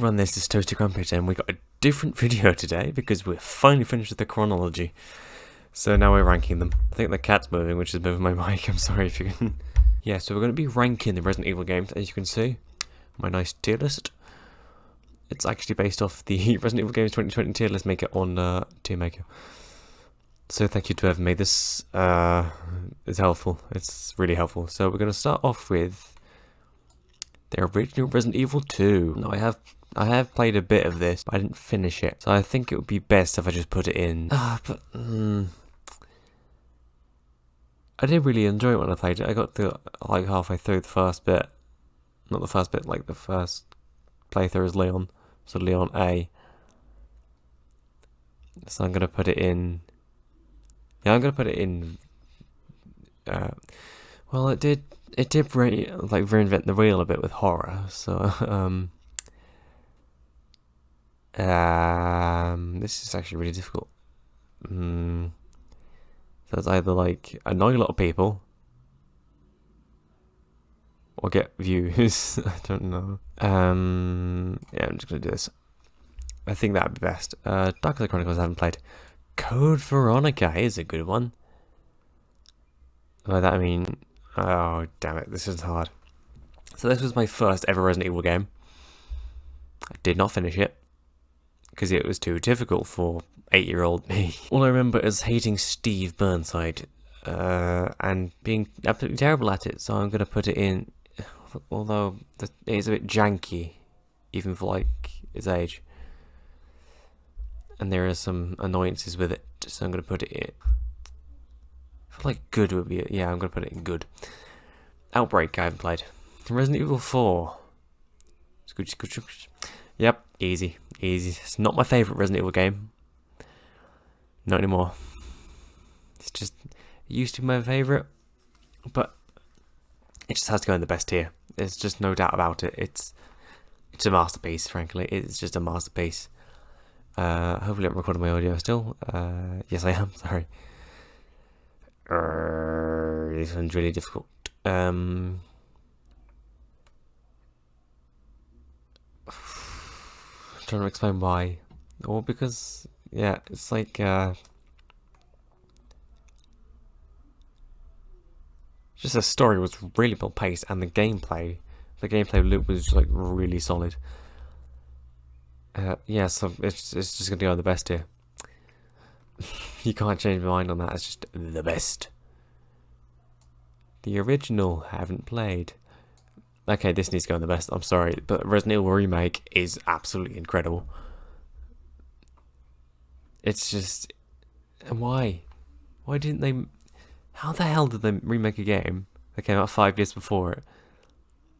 everyone, this is ToastyCrumpet, and we got a different video today because we're finally finished with the chronology. So now we're ranking them. I think the cat's moving, which is moving my mic. I'm sorry if you can. Yeah, so we're going to be ranking the Resident Evil games, as you can see. My nice tier list. It's actually based off the Resident Evil Games 2020 tier list maker on Tier Maker. So thank you to whoever made this. It's helpful. It's really helpful. So we're going to start off with the original Resident Evil 2. Now I have played a bit of this, but I didn't finish it. So I think it would be best if I just put it in. I did really enjoy it when I played it. I got to like halfway through the first bit. Not the first bit, like the first playthrough as Leon. So Leon A. So I'm going to put it in. Yeah, I'm going to put it in. Well, it did reinvent the wheel a bit with horror. So this is actually really difficult. So it's either like annoy a lot of people or get views. I don't know. Yeah, I'm just gonna do this. I think that'd be best. Dark of the Chronicles I haven't played. Code Veronica is a good one. By that I mean, oh damn it, this is hard. So this was my first ever Resident Evil game. I did not finish it because it was too difficult for 8-year-old me. All I remember is hating Steve Burnside and being absolutely terrible at it. So I'm gonna put it in, although it is a bit janky, even for like his age. And there are some annoyances with it, so I'm going to put it in. I feel like good would be, yeah, I'm going to put it in good. Outbreak, I haven't played. Resident Evil 4. Yep, easy. It's not my favourite Resident Evil game. Not anymore. It's just, it used to be my favourite, but it just has to go in the best tier. There's just no doubt about it. It's a masterpiece, frankly. It's just a masterpiece. Hopefully I'm recording my audio still. Yes I am, sorry. This one's really difficult. Trying to explain why. Or because, yeah, it's like, just the story was really well paced and the gameplay loop was like really solid. Yeah, so it's just gonna go on the best here. You can't change my mind on that. It's just the best. The original haven't played. Okay, this needs to go on the best. I'm sorry, but Resident Evil Remake is absolutely incredible. It's just, why didn't they? How the hell did they remake a game that came out 5 years before it?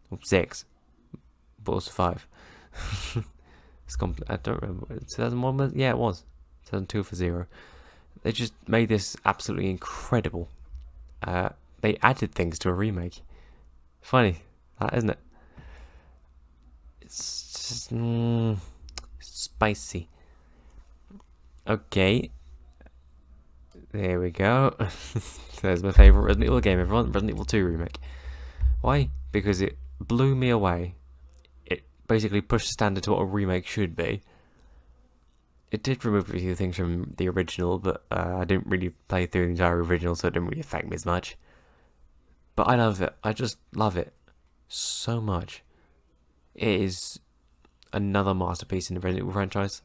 Well, 6, but also 5. I don't remember. 2001? Yeah, it was. 2002 for 0. They just made this absolutely incredible. They added things to a remake. Funny, that isn't it? It's just spicy. Okay, there we go. There's my favourite Resident Evil game, everyone. Resident Evil 2 remake. Why? Because it blew me away. Basically pushed the standard to what a remake should be. It did remove a few things from the original, but I didn't really play through the entire original, so it didn't really affect me as much. But I love it. I just love it so much. It is another masterpiece in the Resident Evil franchise,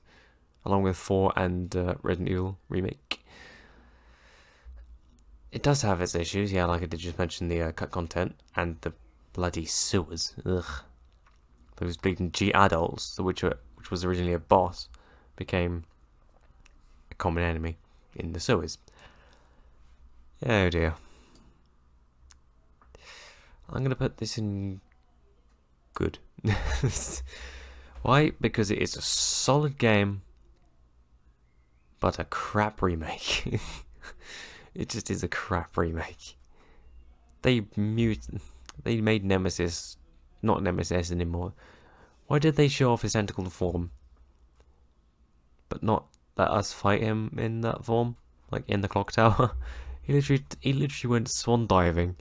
along with 4 and Resident Evil Remake. It does have its issues, yeah, like I did just mention the cut content and the bloody sewers. Ugh. Those bleeding G adults, which was originally a boss, became a common enemy in the sewers. Oh dear. I'm going to put this in good. Why? Because it is a solid game, but a crap remake. It just is a crap remake. They made Nemesis not Nemesis anymore. Why did they show off his tentacle form, but not let us fight him in that form, like in the clock tower? He literally went swan diving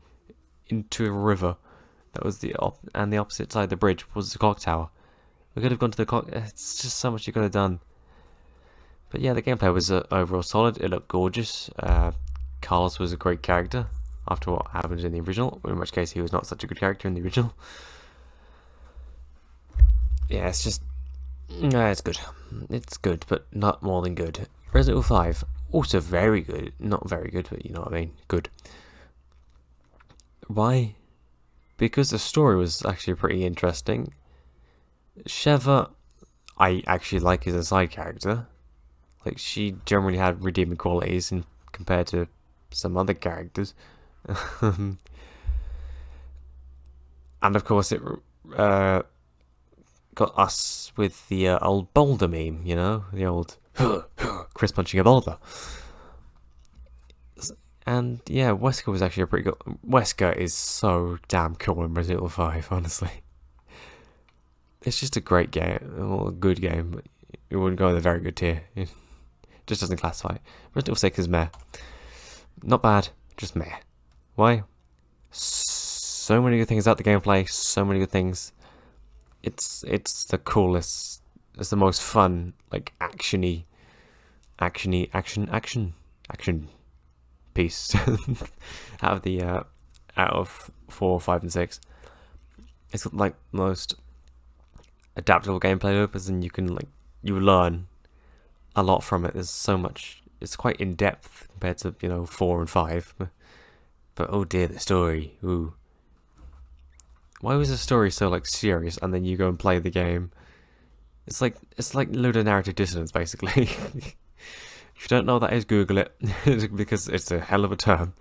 into a river. That was and the opposite side of the bridge was the clock tower. We could have gone to the clock. It's just so much you could have done. But yeah, the gameplay was overall solid. It looked gorgeous. Carlos was a great character after what happened in the original, in which case he was not such a good character in the original. Yeah, it's just... it's good. It's good, but not more than good. Resident Evil 5, also very good. Not very good, but you know what I mean. Good. Why? Because the story was actually pretty interesting. Sheva, I actually like as a side character. Like, she generally had redeeming qualities in, compared to some other characters. And of course it got us with the old boulder meme, you know? The old Chris punching a boulder. And yeah, Wesker was actually a pretty good... Wesker is so damn cool in Resident Evil 5, honestly. It's just a great game, well, a good game, but it wouldn't go in the very good tier. It just doesn't classify. Resident Evil 6 is meh. Not bad, just meh. Why? So many good things about the gameplay, so many good things. It's the coolest, it's the most fun, like, action piece out of 4, 5, and 6. It's like most adaptable gameplay loops, and you learn a lot from it. There's so much. It's quite in depth compared to 4 and 5. But oh dear, the story. Ooh. Why was the story so serious, and then you go and play the game? It's like load of narrative dissonance, basically. If you don't know what that is, Google it, because it's a hell of a term.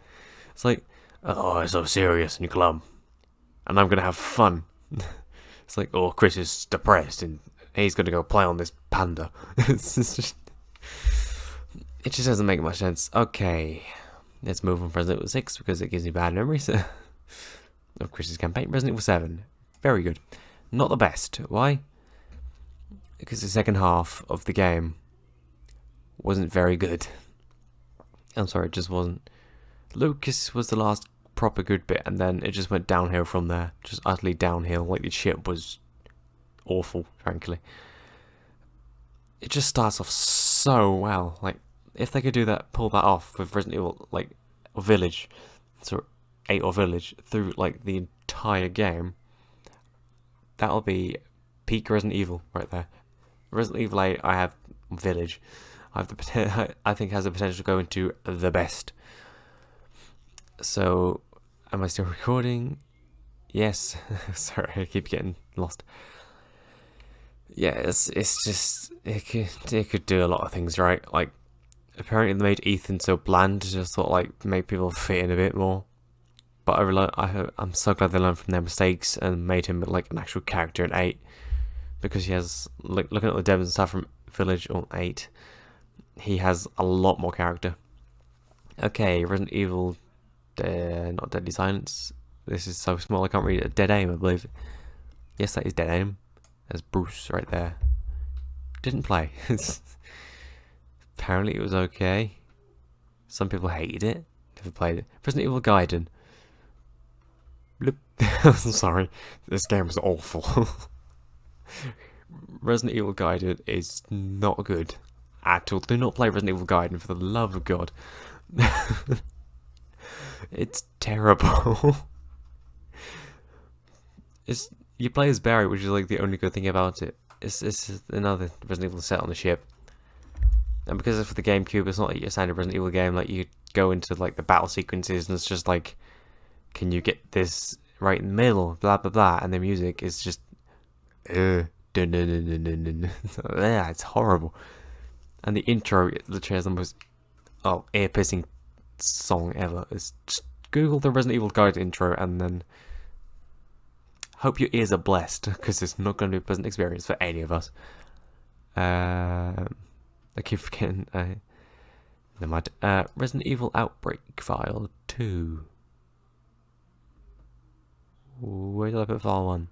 It's like, oh, it's so serious and glum, and I'm gonna have fun. It's like, oh, Chris is depressed and he's gonna go play on this panda. It just doesn't make much sense. Okay, let's move on from Resident Evil 6 because it gives me bad memories of Chris's campaign. Resident Evil 7, very good. Not the best. Why? Because the second half of the game wasn't very good. I'm sorry, it just wasn't. Lucas was the last proper good bit, and then it just went downhill from there. Just utterly downhill. Like, the ship was awful, frankly. It just starts off so well. Like, if they could pull that off with Resident Evil, or Village, so 8 or Village, through, the entire game, that'll be peak Resident Evil right there. Resident Evil 8, I have Village. I think has the potential to go into the best. So, am I still recording? Yes. Sorry, I keep getting lost. Yeah, it's just it could do a lot of things right. Like, apparently they made Ethan so bland, just thought make people fit in a bit more. But I'm so glad they learned from their mistakes and made him an actual character in 8, because he has looking at the demos and stuff from Village or 8. He has a lot more character. Okay, Resident Evil, not Deadly Silence. This is so small I can't read it. Dead Aim, I believe. Yes, that is Dead Aim. There's Bruce right there. Didn't play. Apparently it was okay. Some people hated it. Never played it. Resident Evil Gaiden. Bloop. I'm sorry. This game was awful. Resident Evil Gaiden is not good at all. Do not play Resident Evil Gaiden, for the love of God. It's terrible. You play as Barry, which is the only good thing about it. It's another Resident Evil set on the ship, and because it's for the GameCube, it's not a standard Resident Evil game. You go into the battle sequences, and it's just can you get this right in the middle? Blah blah blah, and the music is just it's horrible. And the intro literally has the most ear-piercing song ever. It's just Google the Resident Evil Guide intro and then hope your ears are blessed, because it's not going to be a pleasant experience for any of us. I keep forgetting. Never mind. Resident Evil Outbreak File 2. Where did I put File 1?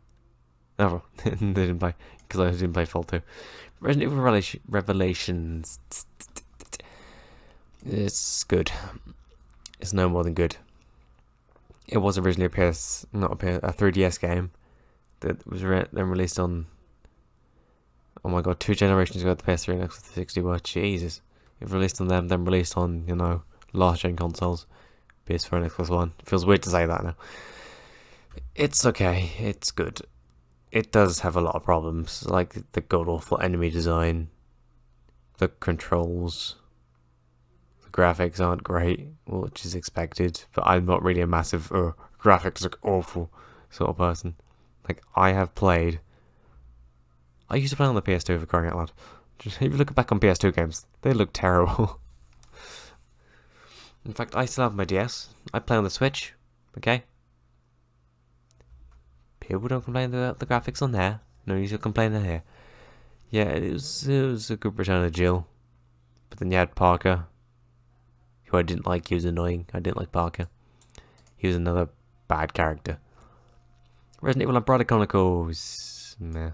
Oh, they didn't play, because I didn't play File 2. Resident Evil Revelations. It's good. It's no more than good. It was originally a 3DS game that was then released on Oh my god, 2 generations ago the PS3 and Xbox 360 were. Jesus. It released on them, then released on, you know, last gen consoles. PS4 and Xbox One. It feels weird to say that now. It's okay. It's good. It does have a lot of problems, like the god-awful enemy design, the controls, the graphics aren't great, which is expected, but I'm not really a massive, graphics look awful sort of person. Like, I used to play on the PS2 for crying out loud. Just, if you look back on PS2 games, they look terrible. In fact, I still have my DS. I play on the Switch, okay? People don't complain about the graphics on there. No need to complain here. Yeah, it was a good return of Jill. But then you had Parker, who I didn't like. He was annoying. I didn't like Parker. He was another bad character. Resident Evil Umbrella Chronicles. Meh.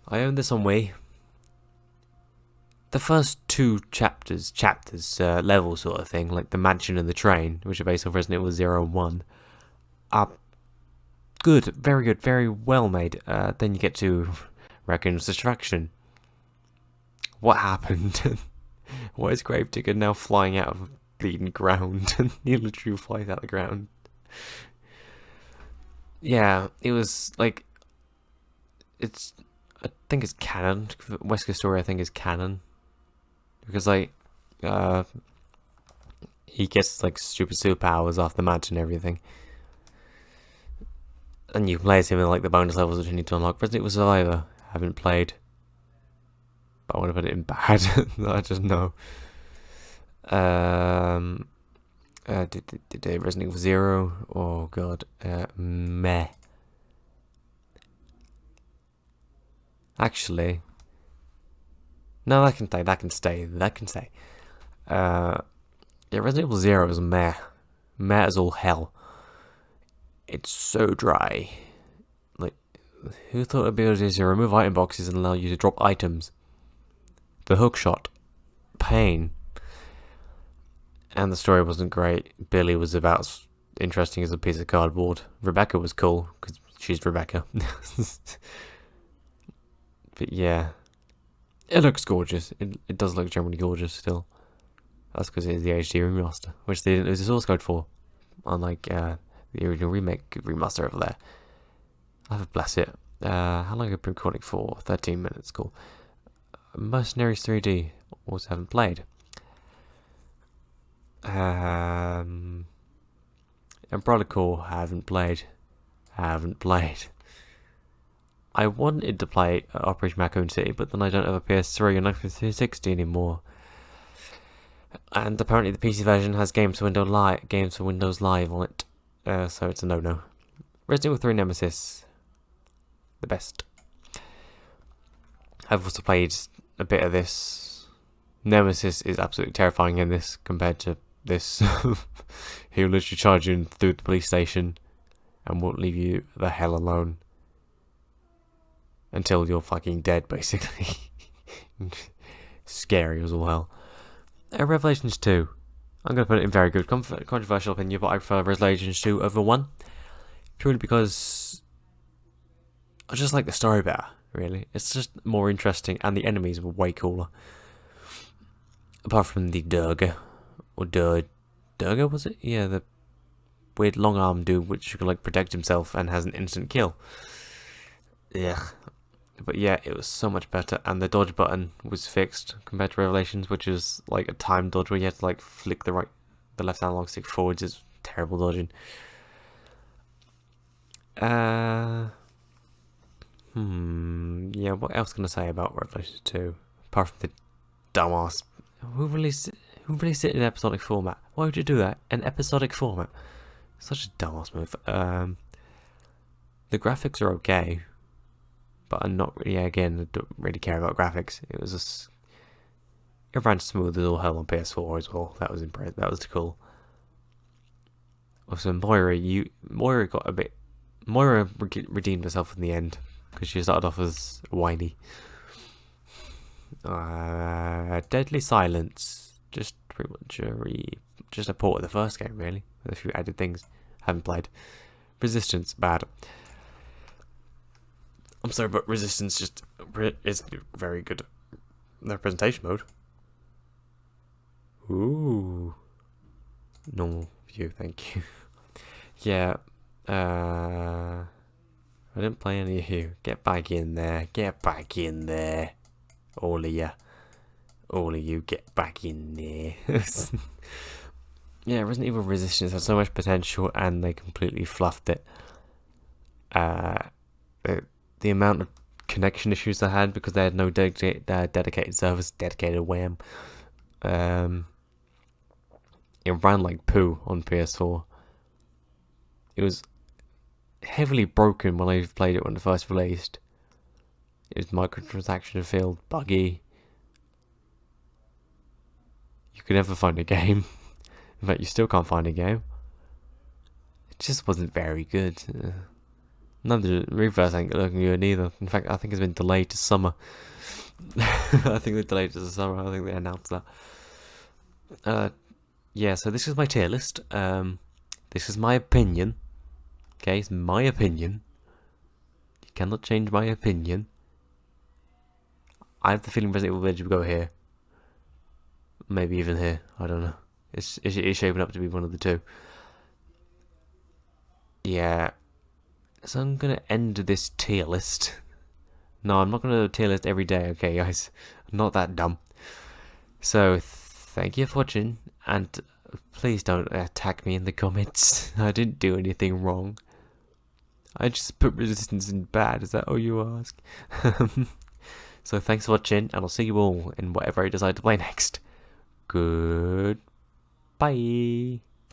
I own this on Wii. The first 2 chapters, level sort of thing, like the mansion and the train, which are based on Resident Evil 0 and 1, are good, very well made. Then you get to Raccoon's Distraction. What happened? Why is Gravedigger now flying out of bleeding ground? And he literally flies out of the ground. Yeah, it was like, I think it's canon. Wesker's story, I think, is canon. Because, like, he gets, like, stupid superpowers off the mansion and everything. And you can play as him in, like, the bonus levels which you need to unlock. Resident Evil Survivor, I haven't played. But I want to put it in bad. I just know. Did Resident Evil 0? Oh, God. Meh. Actually... No, that can stay. Yeah, Resident Evil 0 is meh. Meh as all hell. It's so dry. Like, who thought it'd be able to remove item boxes and allow you to drop items? The hook shot. Pain. And the story wasn't great. Billy was about as interesting as a piece of cardboard. Rebecca was cool, because she's Rebecca. But yeah. It looks gorgeous. It does look generally gorgeous still. That's because it is the HD remaster, which they didn't lose the source code for, unlike the original remake remaster over there. I bless it. How long have I been recording for? 13 minutes. Cool. Mercenaries 3D. Also haven't played. Umbrella Corps. Haven't played. I wanted to play Operation Raccoon City, but then I don't have a PS3 and Xbox 360 anymore. And apparently the PC version has Games for Windows Live on it, so it's a no-no. Resident Evil 3 Nemesis, the best. I've also played a bit of this. Nemesis is absolutely terrifying in this compared to this. He'll literally charge you through the police station and won't leave you the hell alone. Until you're fucking dead, basically. Scary as all hell. Revelations 2. I'm going to put it in very good. Controversial opinion, but I prefer Revelations 2 over 1. Purely because I just like the story better, really. It's just more interesting, and the enemies were way cooler. Apart from the Durga. Or Durga, was it? Yeah, the weird long arm dude which can, like, protect himself and has an instant kill. Yeah. But yeah, it was so much better, and the dodge button was fixed compared to Revelations, which is like a time dodge where you have to like flick the left analog stick forwards. Is terrible dodging. Yeah, what else can I say about Revelations 2? Apart from the dumbass who released it in episodic format? Why would you do that? An episodic format? Such a dumbass move. The graphics are okay. But I'm not really, again, I don't really care about graphics. It was just, it ran smooth as all hell on PS4 as well. That was impressive. That was cool. Also, Moira redeemed herself in the end because she started off as whiny. Deadly Silence, just pretty much a port of the first game, really, with a few added things. Haven't played. Resistance, bad. I'm sorry, but Resistance just is very good. The presentation mode. Ooh. Normal view, thank you. Yeah. I didn't play any of you. Get back in there. Get back in there. All of you. All of you, get back in there. Yeah, Resident Evil Resistance had so much potential and they completely fluffed it. The amount of connection issues they had because they had no dedicated servers, dedicated WAM. It ran like poo on PS4. It was heavily broken when I played it when it first released. It was microtransaction filled, buggy. You could never find a game. In fact, you still can't find a game. It just wasn't very good. None of the reverse ain't looking good either. In fact, I think it's been delayed to summer. I think they delayed it to the summer. I think they announced that. Yeah, so this is my tier list. This is my opinion. Okay, it's my opinion. You cannot change my opinion. I have the feeling Resident Evil Village will go here. Maybe even here. I don't know. It's shaping up to be one of the two. Yeah. So I'm going to end this tier list. No, I'm not going to tier list every day, okay, guys? I'm not that dumb. So, thank you for watching, and please don't attack me in the comments. I didn't do anything wrong. I just put Resistance in bad, is that all you ask? So thanks for watching, and I'll see you all in whatever I decide to play next. Goodbye.